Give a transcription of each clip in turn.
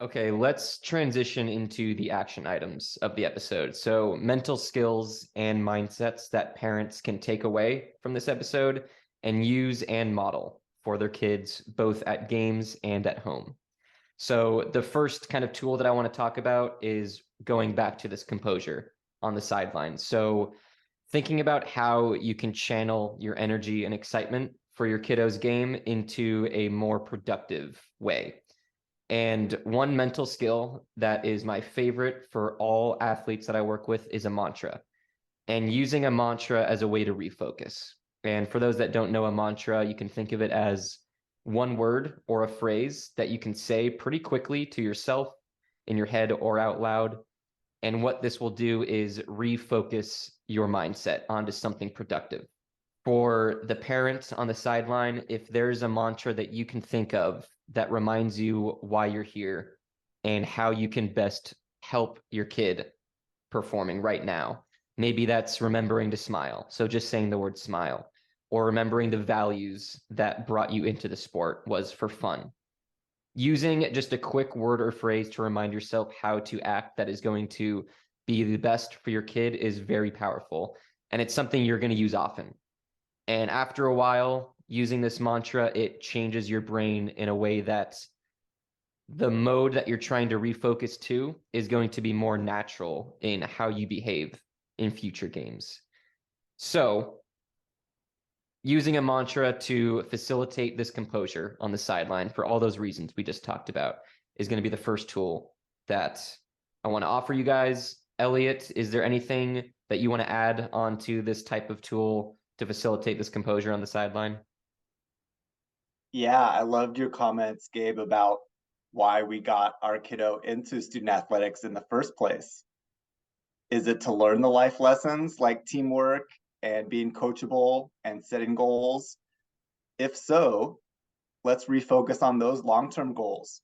Okay, let's transition into the action items of the episode. So, mental skills and mindsets that parents can take away from this episode and use and model for their kids, both at games and at home. So, the first kind of tool that I want to talk about is going back to this composure on the sideline. So, thinking about how you can channel your energy and excitement for your kiddo's game into a more productive way. And one mental skill that is my favorite for all athletes that I work with is a mantra, and using a mantra as a way to refocus. And for those that don't know a mantra, you can think of it as one word or a phrase that you can say pretty quickly to yourself in your head or out loud. And what this will do is refocus your mindset onto something productive. For the parent on the sideline, if there's a mantra that you can think of that reminds you why you're here and how you can best help your kid performing right now, maybe that's remembering to smile. So just saying the word smile, or remembering the values that brought you into the sport was for fun. Using just a quick word or phrase to remind yourself how to act that is going to be the best for your kid is very powerful. And it's something you're going to use often. And after a while, using this mantra, it changes your brain in a way that the mode that you're trying to refocus to is going to be more natural in how you behave in future games. So, using a mantra to facilitate this composure on the sideline for all those reasons we just talked about is going to be the first tool that I want to offer you guys. Elliott, is there anything that you want to add onto this type of tool to facilitate this composure on the sideline? Yeah, I loved your comments, Gabe, about why we got our kiddo into student athletics in the first place. Is it to learn the life lessons like teamwork and being coachable and setting goals? If so, let's refocus on those long-term goals.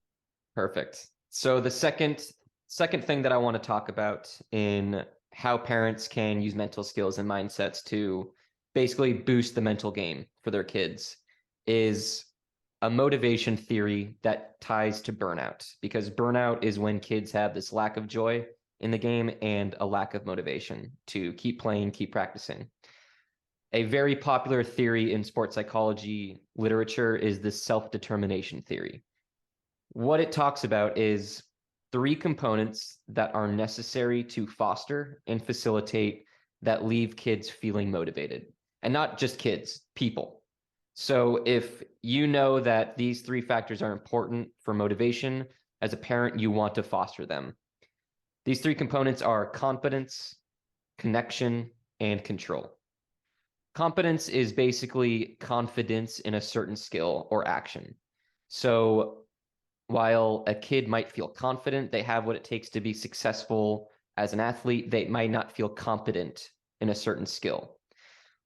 Perfect. So the second thing that I want to talk about in how parents can use mental skills and mindsets to basically boost the mental game for their kids is a motivation theory that ties to burnout, because burnout is when kids have this lack of joy in the game and a lack of motivation to keep playing, keep practicing. A very popular theory in sports psychology literature is the self-determination theory. What it talks about is three components that are necessary to foster and facilitate that leave kids feeling motivated. And not just kids, people. So if you know that these three factors are important for motivation, as a parent, you want to foster them. These three components are confidence, connection, and control. Competence is basically confidence in a certain skill or action. So while a kid might feel confident, they have what it takes to be successful as an athlete, they might not feel competent in a certain skill.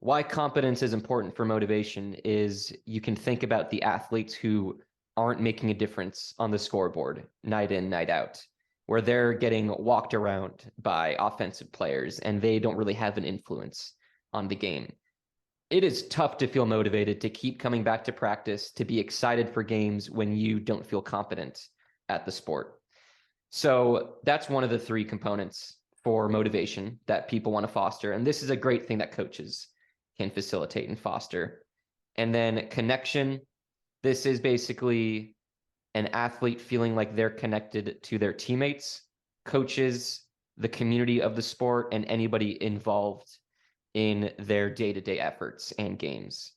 Why competence is important for motivation is you can think about the athletes who aren't making a difference on the scoreboard night in, night out, where they're getting walked around by offensive players and they don't really have an influence on the game. It is tough to feel motivated, to keep coming back to practice, to be excited for games when you don't feel confident at the sport. So that's one of the three components for motivation that people want to foster. And this is a great thing that coaches can facilitate and foster. And then connection. This is basically an athlete feeling like they're connected to their teammates, coaches, the community of the sport, and anybody involved in their day-to-day efforts and games.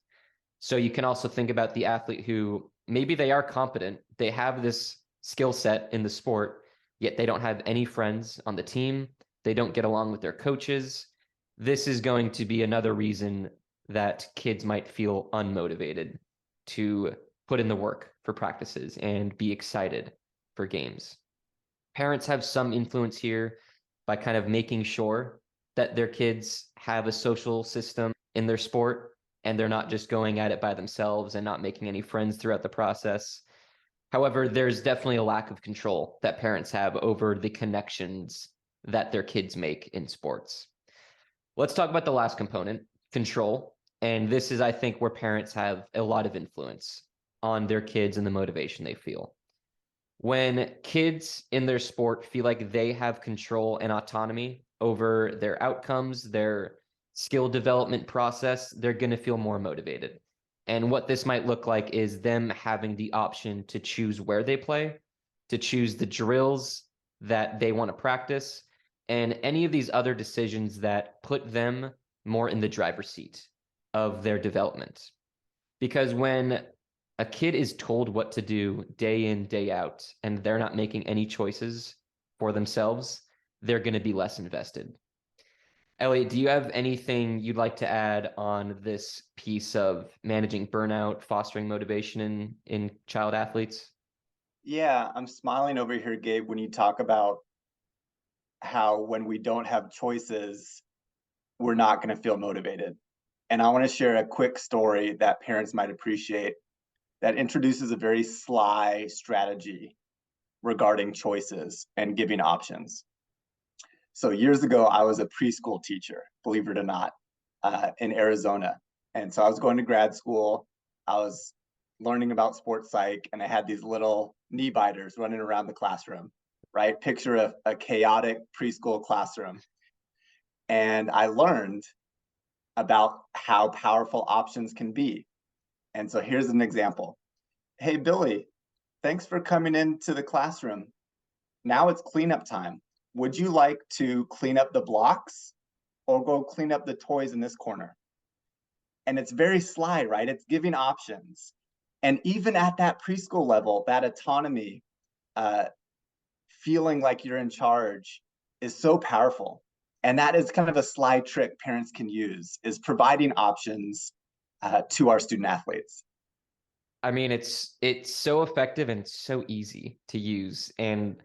So you can also think about the athlete who maybe they are competent, they have this skill set in the sport, yet they don't have any friends on the team, they don't get along with their coaches. This is going to be another reason that kids might feel unmotivated to put in the work for practices and be excited for games. Parents have some influence here by kind of making sure that their kids have a social system in their sport and they're not just going at it by themselves and not making any friends throughout the process. However, there's definitely a lack of control that parents have over the connections that their kids make in sports. Let's talk about the last component, control. And this is, I think, where parents have a lot of influence on their kids and the motivation they feel. When kids in their sport feel like they have control and autonomy over their outcomes, their skill development process, they're going to feel more motivated. And what this might look like is them having the option to choose where they play, to choose the drills that they want to practice, and any of these other decisions that put them more in the driver's seat of their development. Because when a kid is told what to do day in, day out, and they're not making any choices for themselves, they're going to be less invested. Elliott, do you have anything you'd like to add on this piece of managing burnout, fostering motivation in child athletes? Yeah, I'm smiling over here, Gabe, when you talk about how when we don't have choices, we're not going to feel motivated. And I want to share a quick story that parents might appreciate that introduces a very sly strategy regarding choices and giving options. So years ago, I was a preschool teacher, believe it or not, in Arizona. And so I was going to grad school. I was learning about sports psych, and I had these little knee biters running around the classroom, right? Picture a chaotic preschool classroom. And I learned about how powerful options can be. And so here's an example. Hey, Billy, thanks for coming into the classroom. Now it's cleanup time. Would you like to clean up the blocks or go clean up the toys in this corner? And it's very sly, right? It's giving options. And even at that preschool level, that autonomy, uh, feeling like you're in charge is so powerful. And that is kind of a sly trick parents can use, is providing options to our student athletes. I mean, it's so effective and so easy to use, and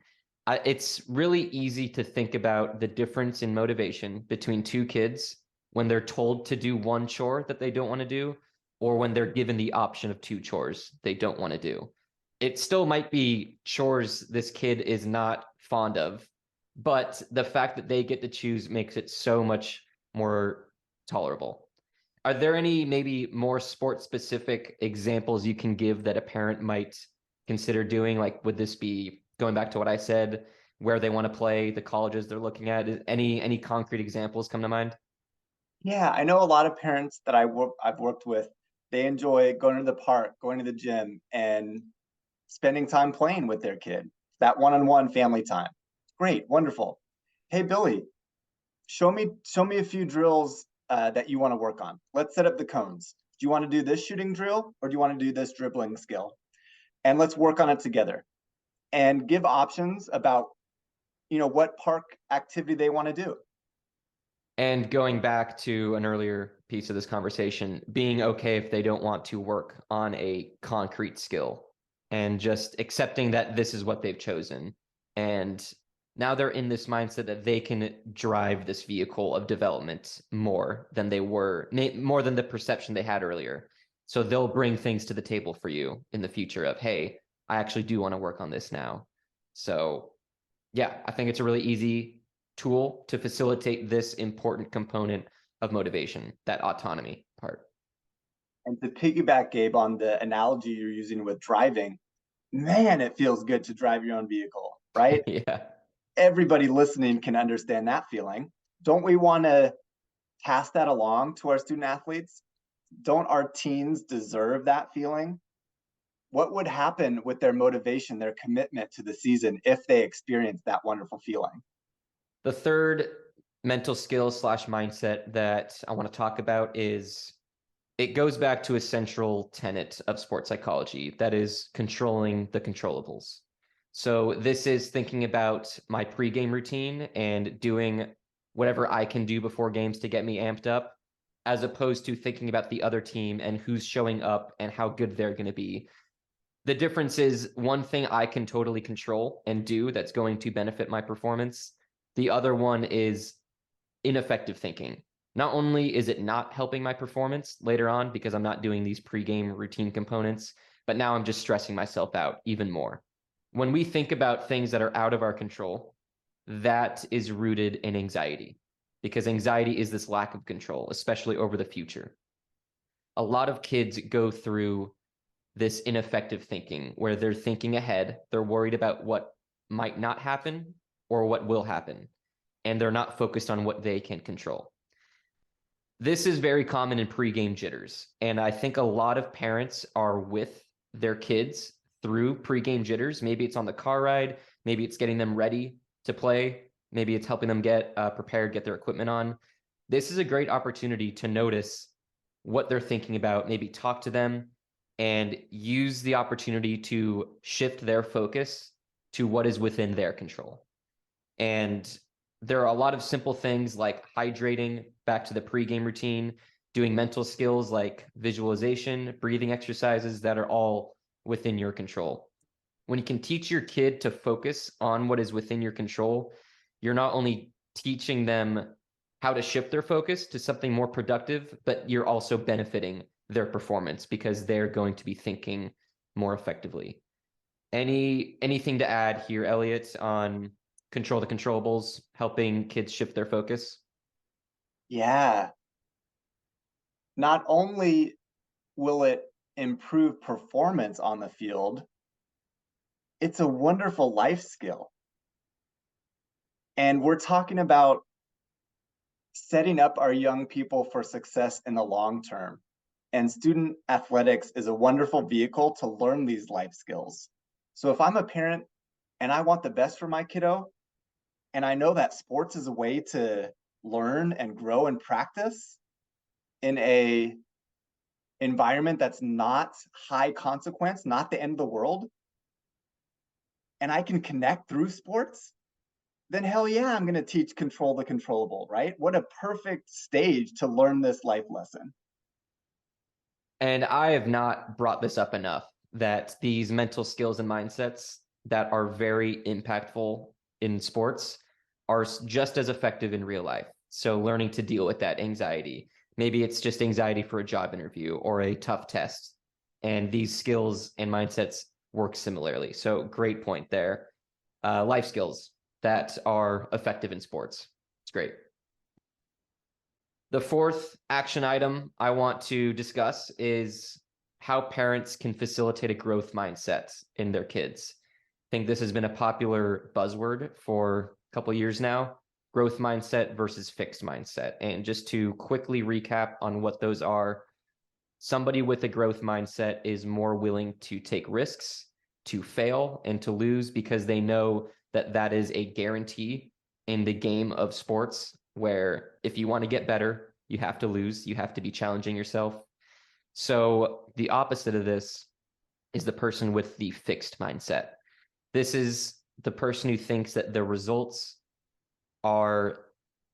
it's really easy to think about the difference in motivation between two kids when they're told to do one chore that they don't want to do, or when they're given the option of two chores they don't want to do. It still might be chores this kid is not fond of, but the fact that they get to choose makes it so much more tolerable. Are there any maybe more sport specific examples you can give that a parent might consider doing? Like, would this be going back to what I said, where they want to play, the colleges they're looking at? Any concrete examples come to mind? Yeah, I know a lot of parents that I've worked with, they enjoy going to the park, going to the gym, and spending time playing with their kid. That one-on-one family time. Great, wonderful. Hey, Billy, show me a few drills that you want to work on. Let's set up the cones. Do you want to do this shooting drill or do you want to do this dribbling skill? And let's work on it together and give options about what park activity they want to do. And going back to an earlier piece of this conversation, being okay if they don't want to work on a concrete skill and just accepting that this is what they've chosen. And now they're in this mindset that they can drive this vehicle of development more than they were, more than the perception they had earlier. So they'll bring things to the table for you in the future of, hey, I actually do want to work on this now. So yeah, I think it's a really easy tool to facilitate this important component of motivation, that autonomy part. And to piggyback, Gabe, on the analogy you're using with driving, man, it feels good to drive your own vehicle, right? Yeah. Everybody listening can understand that feeling. Don't we want to pass that along to our student athletes? Don't our teens deserve that feeling? What would happen with their motivation, their commitment to the season if they experienced that wonderful feeling? The third mental skill slash mindset that I want to talk about is it goes back to a central tenet of sports psychology that is controlling the controllables. So this is thinking about my pregame routine and doing whatever I can do before games to get me amped up, as opposed to thinking about the other team and who's showing up and how good they're going to be. The difference is one thing I can totally control and do that's going to benefit my performance. The other one is ineffective thinking. Not only is it not helping my performance later on because I'm not doing these pregame routine components, but now I'm just stressing myself out even more. When we think about things that are out of our control, that is rooted in anxiety because anxiety is this lack of control, especially over the future. A lot of kids go through this ineffective thinking where they're thinking ahead, they're worried about what might not happen or what will happen, and they're not focused on what they can control. This is very common in pregame jitters, and I think a lot of parents are with their kids through pregame jitters. Maybe it's on the car ride, maybe it's getting them ready to play, maybe it's helping them get prepared, get their equipment on. This is a great opportunity to notice what they're thinking about, maybe talk to them and use the opportunity to shift their focus to what is within their control. And there are a lot of simple things like hydrating, back to the pregame routine, doing mental skills like visualization, breathing exercises that are all within your control. When you can teach your kid to focus on what is within your control, you're not only teaching them how to shift their focus to something more productive, but you're also benefiting their performance because they're going to be thinking more effectively. Anything to add here, Elliott, on control the controllables, helping kids shift their focus? Yeah. Not only will it improve performance on the field, it's a wonderful life skill. And we're talking about setting up our young people for success in the long term. And student athletics is a wonderful vehicle to learn these life skills. So if I'm a parent and I want the best for my kiddo, and I know that sports is a way to learn and grow and practice in a environment that's not high consequence, not the end of the world, and I can connect through sports, then hell yeah, I'm going to teach control the controllable, right? What a perfect stage to learn this life lesson. And I have not brought this up enough that these mental skills and mindsets that are very impactful in sports are just as effective in real life. So learning to deal with that anxiety. Maybe it's just anxiety for a job interview or a tough test. And these skills and mindsets work similarly. So great point there. Life skills that are effective in sports. It's great. The fourth action item I want to discuss is how parents can facilitate a growth mindset in their kids. I think this has been a popular buzzword for a couple of years now, growth mindset versus fixed mindset. And just to quickly recap on what those are, somebody with a growth mindset is more willing to take risks, to fail, and to lose because they know that that is a guarantee in the game of sports where if you want to get better, you have to lose, you have to be challenging yourself. So the opposite of this is the person with the fixed mindset. This is the person who thinks that the results are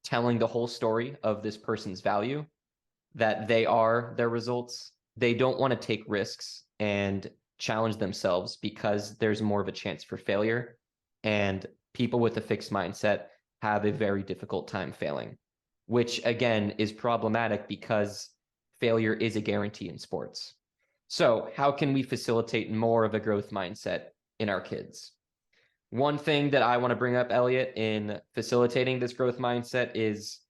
telling the whole story of this person's value, that they are their results. They don't want to take risks and challenge themselves because there's more of a chance for failure. And people with a fixed mindset have a very difficult time failing, which again is problematic because failure is a guarantee in sports. So how can we facilitate more of a growth mindset in our kids? One thing that I want to bring up, Elliott, in facilitating this growth mindset is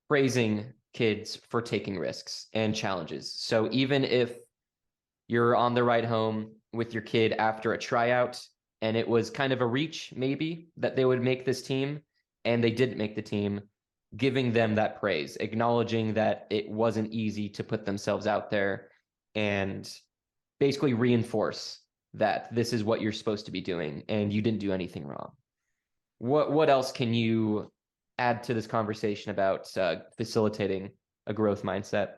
praising kids for taking risks and challenges. So even if you're on the ride home with your kid after a tryout and it was kind of a reach maybe that they would make this team and they didn't make the team, giving them that praise, acknowledging that it wasn't easy to put themselves out there and basically reinforce that this is what you're supposed to be doing and you didn't do anything wrong. What else can you add to this conversation about facilitating a growth mindset?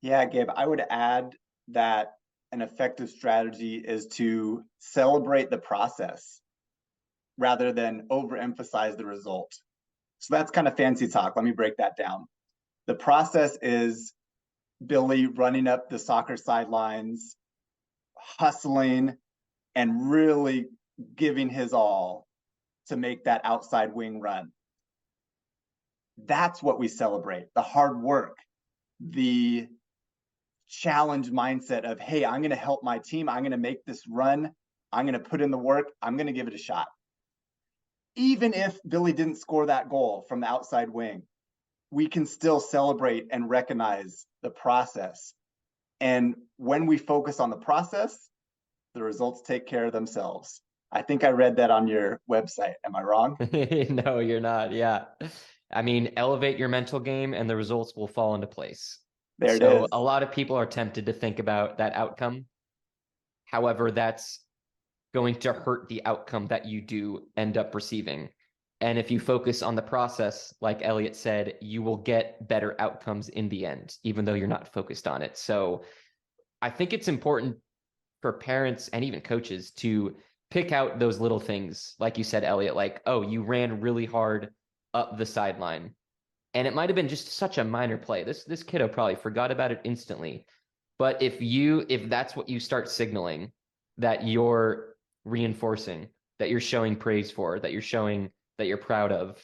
Yeah, Gabe, I would add that an effective strategy is to celebrate the process rather than overemphasize the result. So that's kind of fancy talk. Let me break that down. The process is Billy running up the soccer sidelines, hustling, and really giving his all to make that outside wing run. That's what we celebrate, the hard work, the challenge mindset of, hey, I'm going to help my team. I'm going to make this run. I'm going to put in the work. I'm going to give it a shot. Even if Billy didn't score that goal from the outside wing, we can still celebrate and recognize the process And when we focus on the process, the results take care of themselves. I think I read that on your website. Am I wrong? No, you're not. Yeah. I mean, elevate your mental game and the results will fall into place. There it So is. a lot of people are tempted to think about that outcome. However, that's going to hurt the outcome that you do end up receiving. And if you focus on the process, like Elliott said, you will get better outcomes in the end, even though you're not focused on it. So I think it's important for parents and even coaches to pick out those little things, like you said, Elliott, like, oh, you ran really hard up the sideline. And it might have been just such a minor play. This kiddo probably forgot about it instantly. But if that's what you start signaling that you're reinforcing, that you're showing praise for, that you're showing that you're proud of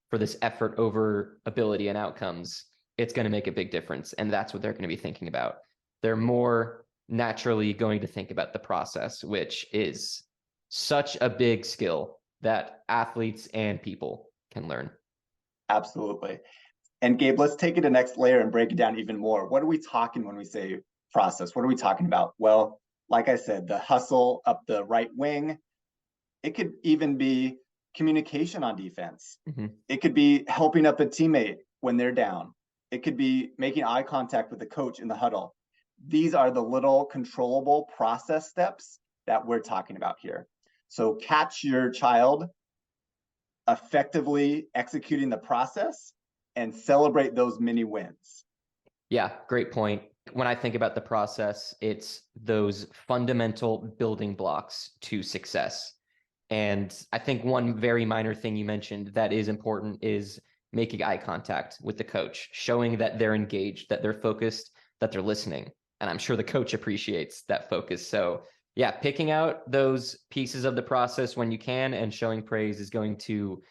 for this effort over ability and outcomes, it's going to make a big difference. And that's what they're going to be thinking about. They're more naturally going to think about the process, which is such a big skill that athletes and people can learn. Absolutely. And Gabe, let's take it a next layer and break it down even more. What are we talking when we say process? What are we talking about? Well, like I said, the hustle up the right wing. It could even be communication on defense. Mm-hmm. It could be helping up a teammate when they're down. It could be making eye contact with the coach in the huddle. These are the little controllable process steps that we're talking about here. So catch your child effectively executing the process and celebrate those mini wins. Yeah, great point. When I think about the process, it's those fundamental building blocks to success. And I think one very minor thing you mentioned that is important is making eye contact with the coach, showing that they're engaged, that they're focused, that they're listening. And I'm sure the coach appreciates that focus. So, yeah, picking out those pieces of the process when you can and showing praise is going to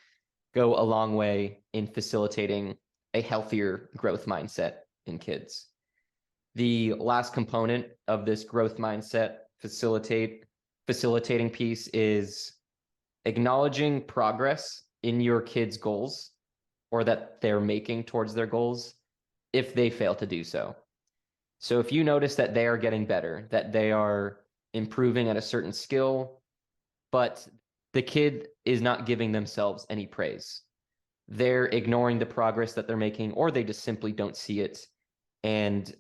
go a long way in facilitating a healthier growth mindset in kids. The last component of this growth mindset facilitating piece is acknowledging progress in your kids' goals or that they're making towards their goals if they fail to do so. So if you notice that they are getting better, that they are improving at a certain skill, but the kid is not giving themselves any praise, they're ignoring the progress that they're making, or they just simply don't see it. And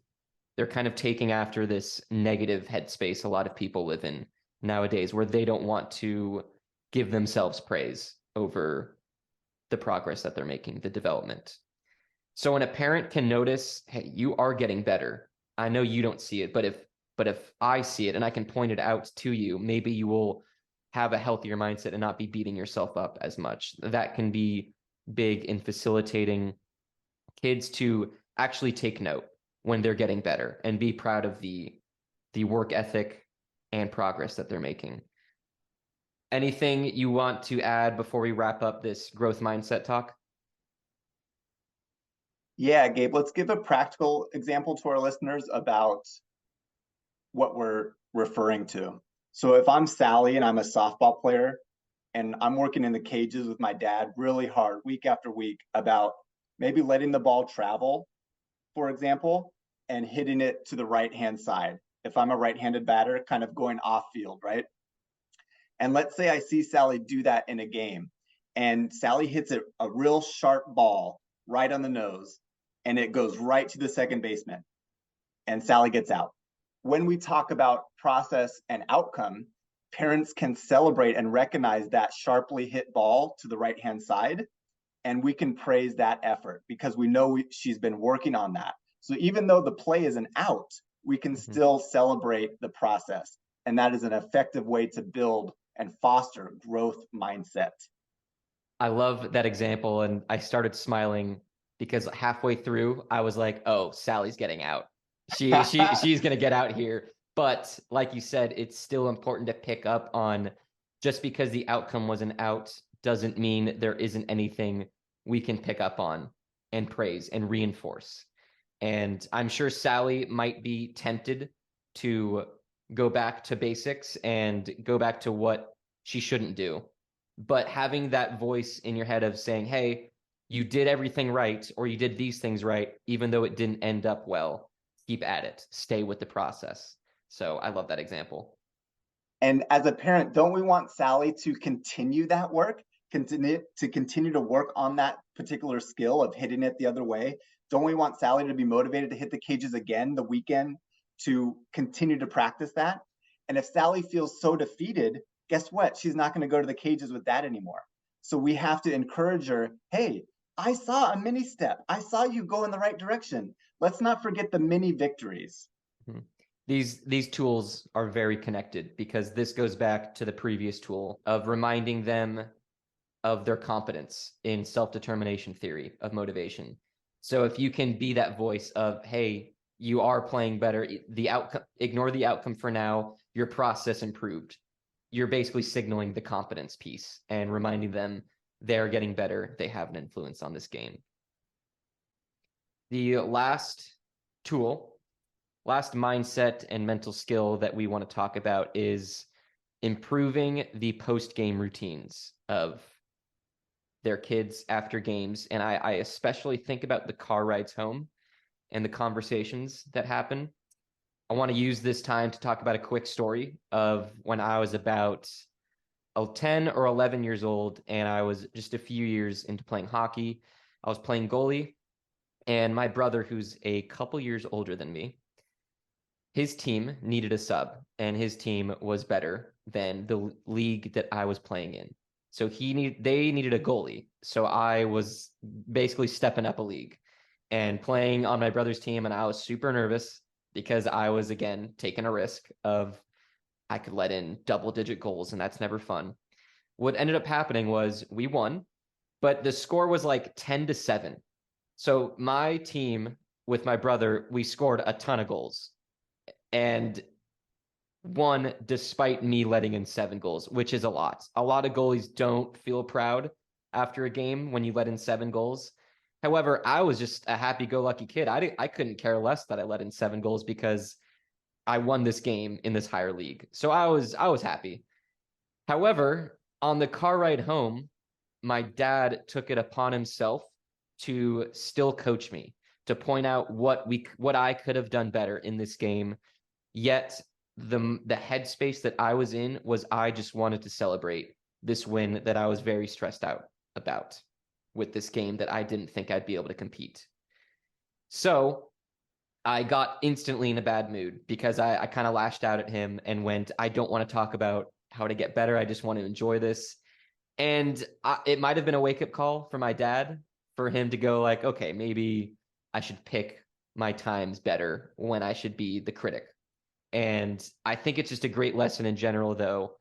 they're kind of taking after this negative headspace a lot of people live in nowadays, where they don't want to give themselves praise over the progress that they're making, the development. So when a parent can notice, hey, you are getting better. I know you don't see it, but if I see it and I can point it out to you, maybe you will have a healthier mindset and not be beating yourself up as much. That can be big in facilitating kids to actually take note when they're getting better and be proud of the work ethic and progress that they're making. Anything you want to add before we wrap up this growth mindset talk? Yeah, Gabe, let's give a practical example to our listeners about what we're referring to. So if I'm Sally and I'm a softball player and I'm working in the cages with my dad really hard week after week about maybe letting the ball travel, for example, and hitting it to the right-hand side. If I'm a right-handed batter, kind of going off field, right? And let's say I see Sally do that in a game and Sally hits a real sharp ball right on the nose and it goes right to the second baseman and Sally gets out. When we talk about process and outcome, parents can celebrate and recognize that sharply hit ball to the right-hand side, and we can praise that effort because we know she's been working on that. So even though the play is an out, we can still celebrate the process. And that is an effective way to build and foster growth mindset. I love that example. And I started smiling because halfway through, I was like, oh, Sally's getting out. She's going to get out here. But like you said, it's still important to pick up on just because the outcome was an out doesn't mean there isn't anything we can pick up on and praise and reinforce. And I'm sure Sally might be tempted to go back to basics and go back to what she shouldn't do. But having that voice in your head of saying, hey, you did everything right, or you did these things right, even though it didn't end up well, keep at it, stay with the process. So I love that example. And as a parent, don't we want Sally to continue that work, continue to work on that particular skill of hitting it the other way? Don't we want Sally to be motivated to hit the cages again the weekend, to continue to practice that? And if Sally feels so defeated, guess what? She's not going to go to the cages with Dad anymore. So we have to encourage her. Hey, I saw a mini step. I saw you go in the right direction. Let's not forget the mini victories. Mhm. These tools are very connected because this goes back to the previous tool of reminding them of their competence in self-determination theory of motivation. So if you can be that voice of, hey, you are playing better, the outcome, ignore the outcome for now, your process improved. You're basically signaling the competence piece and reminding them they're getting better, they have an influence on this game. The last tool, last mindset and mental skill that we want to talk about is improving the post-game routines of their kids after games. And I especially think about the car rides home and the conversations that happen. I want to use this time to talk about a quick story of when I was about 10 or 11 years old, and I was just a few years into playing hockey. I was playing goalie, and my brother, who's a couple years older than me, his team needed a sub, and his team was better than the league that I was playing in. So they needed a goalie. So I was basically stepping up a league and playing on my brother's team, and I was super nervous because I was again taking a risk of I could let in double-digit goals, and that's never fun. What ended up happening was we won, but the score was like 10-7. So my team with my brother, we scored a ton of goals and won despite me letting in 7 goals, which is a lot. A lot of goalies don't feel proud after a game when you let in 7 goals. However, I was just a happy-go-lucky kid. I couldn't care less that I let in 7 goals because I won this game in this higher league. So I was happy. However, on the car ride home, my dad took it upon himself to still coach me, to point out what I could have done better in this game. Yet the headspace that I was in was I just wanted to celebrate this win that I was very stressed out about with this game that I didn't think I'd be able to compete. So I got instantly in a bad mood because I kind of lashed out at him and went, I don't want to talk about how to get better. I just want to enjoy this. And it might have been a wake-up call for my dad for him to go like, okay, maybe I should pick my times better when I should be the critic. And I think it's just a great lesson in general, though,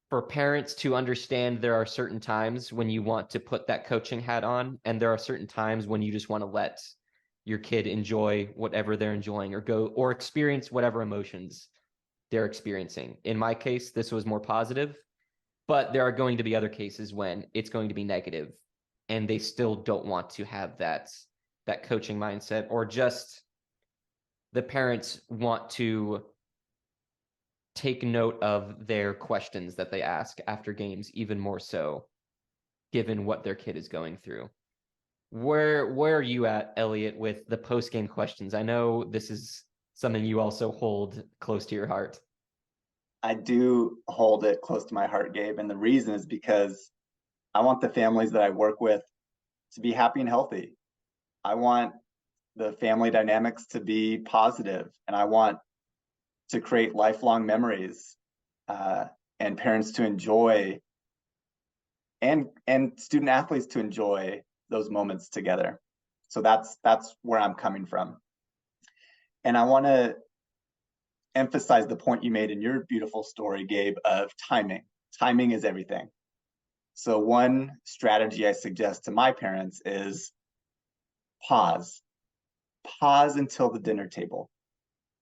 for parents to understand there are certain times when you want to put that coaching hat on, and there are certain times when you just want to let your kid enjoy whatever they're enjoying or go or experience whatever emotions they're experiencing. In my case, this was more positive, but there are going to be other cases when it's going to be negative and they still don't want to have that coaching mindset, or just the parents want to take note of their questions that they ask after games even more so given what their kid is going through. Where are you at, Elliott, with the post-game questions? I know this is something you also hold close to your heart. I do hold it close to my heart, Gabe. And the reason is because I want the families that I work with to be happy and healthy. I want the family dynamics to be positive, and I want to create lifelong memories, and parents to enjoy, and student athletes to enjoy those moments together. So that's where I'm coming from. And I want to emphasize the point you made in your beautiful story, Gabe, of timing. Timing is everything. So one strategy I suggest to my parents is pause. Pause until the dinner table.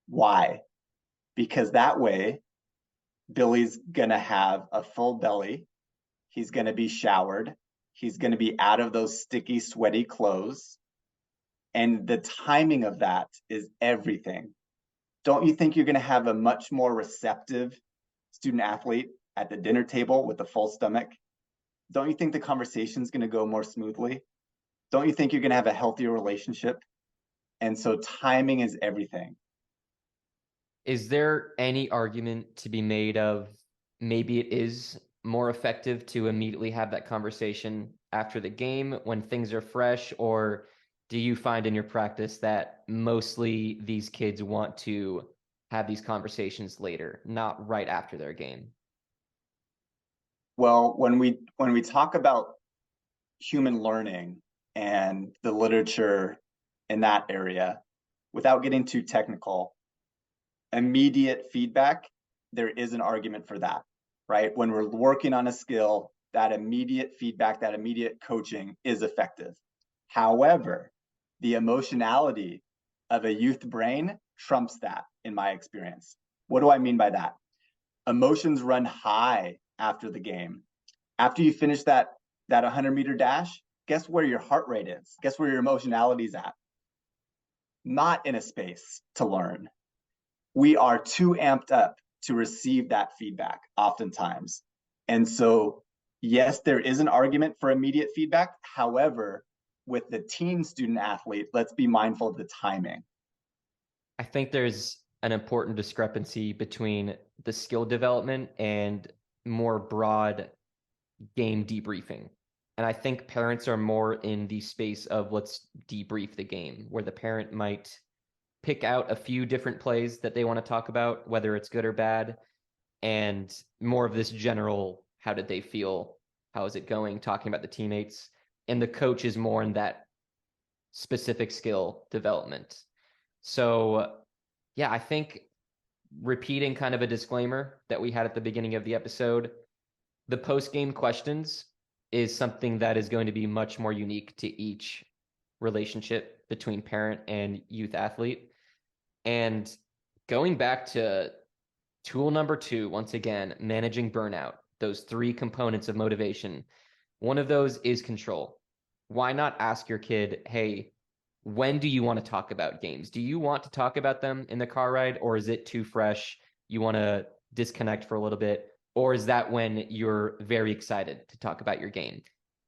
Why? Because that way, Billy's gonna have a full belly. He's gonna be showered. He's gonna be out of those sticky, sweaty clothes. And the timing of that is everything. Don't you think you're gonna have a much more receptive student athlete at the dinner table with a full stomach? Don't you think the conversation's gonna go more smoothly? Don't you think you're gonna have a healthier relationship? And so timing is everything. Is there any argument to be made of maybe it is more effective to immediately have that conversation after the game when things are fresh? Or do you find in your practice that mostly these kids want to have these conversations later, not right after their game? Well, when we talk about human learning and the literature in that area, without getting too technical, immediate feedback, there is an argument for that, right? When we're working on a skill, that immediate feedback, that immediate coaching is effective. However, the emotionality of a youth brain trumps that, in my experience. What do I mean by that? Emotions run high after the game. After you finish that 100-meter dash, guess where your heart rate is? Guess where your emotionality is at? Not in a space to learn. We are too amped up to receive that feedback oftentimes. And so, yes, there is an argument for immediate feedback. However, with the teen student athlete, let's be mindful of the timing. I think there's an important discrepancy between the skill development and more broad game debriefing. And I think parents are more in the space of let's debrief the game, where the parent might pick out a few different plays that they want to talk about, whether it's good or bad, and more of this general, how did they feel? How is it going? Talking about the teammates. And the coach is more in that specific skill development. So, yeah, I think repeating kind of a disclaimer that we had at the beginning of the episode, the post-game questions is something that is going to be much more unique to each relationship between parent and youth athlete. And going back to tool number 2, once again, managing burnout, those 3 components of motivation. One of those is control. Why not ask your kid, hey, when do you want to talk about games? Do you want to talk about them in the car ride, or is it too fresh? You want to disconnect for a little bit? Or is that when you're very excited to talk about your game?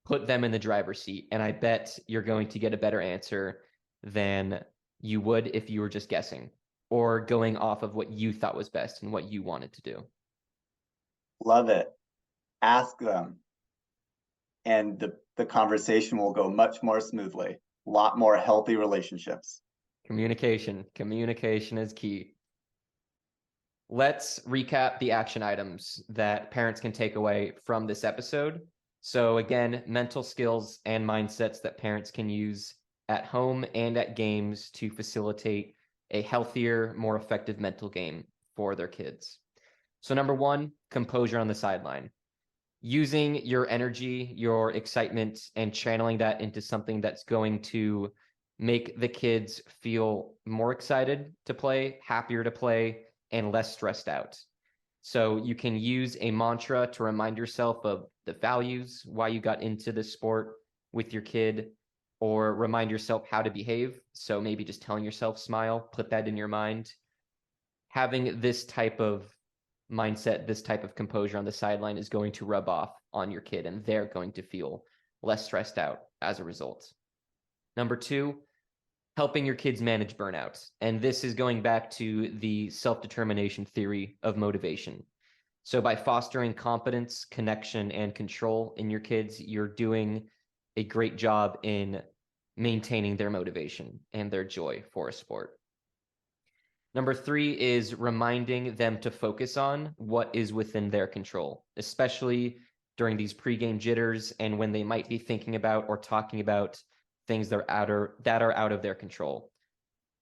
Put them in the driver's seat, and I bet you're going to get a better answer than you would if you were just guessing or going off of what you thought was best and what you wanted to do. Love it. Ask them, and the conversation will go much more smoothly. A lot more healthy relationships. Communication is key. Let's recap the action items that parents can take away from this episode. So again, mental skills and mindsets that parents can use at home and at games to facilitate a healthier, more effective mental game for their kids. So number 1, composure on the sideline. Using your energy, your excitement, and channeling that into something that's going to make the kids feel more excited to play, happier to play, and less stressed out. So you can use a mantra to remind yourself of the values, why you got into this sport with your kid, or remind yourself how to behave. So maybe just telling yourself smile, put that in your mind. Having this type of mindset, this type of composure on the sideline is going to rub off on your kid, and they're going to feel less stressed out as a result. Number 2, helping your kids manage burnout. And this is going back to the self-determination theory of motivation. So by fostering competence, connection, and control in your kids, you're doing a great job in maintaining their motivation and their joy for a sport. Number 3 is reminding them to focus on what is within their control, especially during these pregame jitters and when they might be thinking about or talking about things that are out of their control.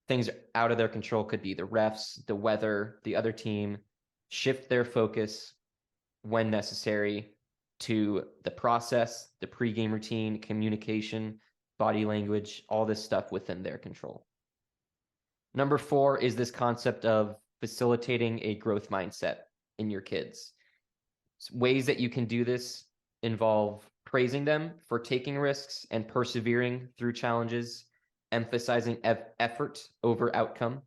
Things out of their control could be the refs, the weather, the other team. Shift their focus when necessary to the process, the pregame routine, communication, body language, all this stuff within their control. Number 4 is this concept of facilitating a growth mindset in your kids. Ways that you can do this involve praising them for taking risks and persevering through challenges, emphasizing effort over outcome.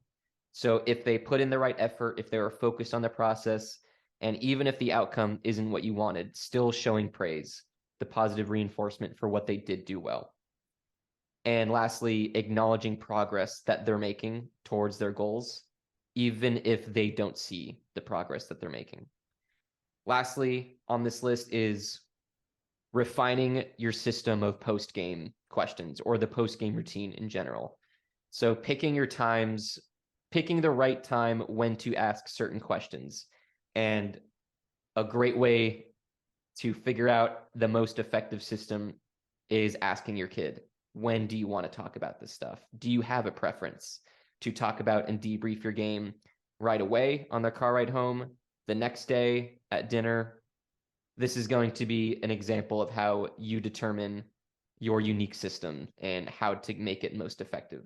So if they put in the right effort, if they are focused on the process, and even if the outcome isn't what you wanted, still showing praise, the positive reinforcement for what they did do well. And lastly, acknowledging progress that they're making towards their goals, even if they don't see the progress that they're making. Lastly, on this list is refining your system of post-game questions or the post-game routine in general. So picking the right time when to ask certain questions. And a great way to figure out the most effective system is asking your kid, when do you want to talk about this stuff? Do you have a preference to talk about and debrief your game right away on their car ride home, the next day at dinner? This is going to be an example of how you determine your unique system and how to make it most effective.